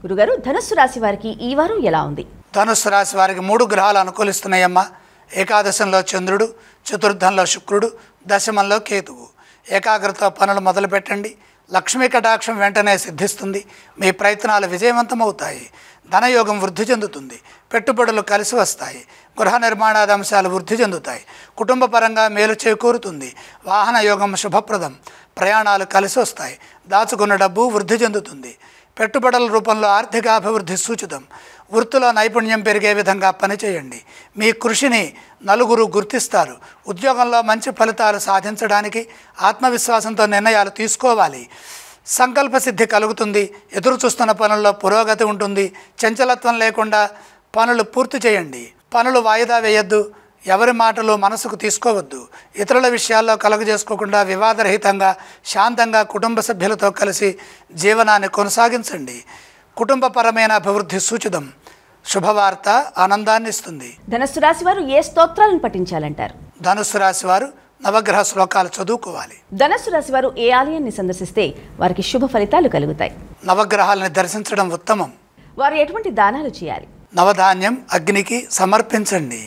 గురుగారు, ధనుస్సు రాశి వారికి ఈ వారం ఎలా ఉంది? ధనుస్సు రాశి వారికి 3 గ్రహాలు అనుకూలిస్తున్నాయమ్మా. ఏకాదశంలో చంద్రుడు, చతుర్థంలో శుక్రుడు, దశమంలో కేతువు. ఏకాగ్రత పనులు మొదలుపెట్టండి. లక్ష్మీ కటాక్షం వెంటనే సిద్ధిస్తుంది. మీ ప్రయత్నాలు విజయవంతమవుతాయి. ధనయోగం వృద్ధి చెందుతుంది. పెట్టుబడులు కలిసి వస్తాయి. గృహ నిర్మాణాది అంశాలు వృద్ధి చెందుతాయి. కుటుంబ పరంగా మేలు చేకూరుతుంది. వాహన యోగం శుభప్రదం. ప్రయాణాలు కలిసి వస్తాయి. దాచుకున్న డబ్బు వృద్ధి చెందుతుంది. పెట్టుబడుల రూపంలో ఆర్థికాభివృద్ధి సూచితం. వృత్తిలో నైపుణ్యం పెరిగే విధంగా పనిచేయండి. మీ కృషిని నలుగురు గుర్తిస్తారు. ఉద్యోగంలో మంచి ఫలితాలు సాధించడానికి ఆత్మవిశ్వాసంతో నిర్ణయాలు తీసుకోవాలి. సంకల్ప సిద్ధి కలుగుతుంది. ఎదురు చూస్తున్న పనుల్లో పురోగతి ఉంటుంది. చంచలత్వం లేకుండా పనులు పూర్తి చేయండి. పనులు వాయిదా వేయొద్దు. ఎవరి మాటలు మనసుకు తీసుకోవద్దు. ఇతరుల విషయాల్లో కలుగజేసుకోకుండా వివాదరహితంగా శాంతంగా కుటుంబ సభ్యులతో కలిసి జీవనాన్ని కొనసాగించండి. కుటుంబపరమైన అభివృద్ధి సూచితం. శుభవార్త ఆనందాన్ని ఇస్తుంది. ధనుస్సు రాశి వారు ఏ స్తోత్రాలను పఠించాలంటారు? ధనుస్సు రాశి వారు నవగ్రహ శ్లోకాలు చదువుకోవాలి. ధనుస్సు రాశి వారు ఏ ఆలయాన్ని సందర్శిస్తే వారికి శుభ ఫలితాలు కలుగుతాయి? నవగ్రహాలను దర్శించడం ఉత్తమం. వారు ఎటువంటి దానాలు చేయాలి? నవధాన్యం అగ్నికి సమర్పించండి.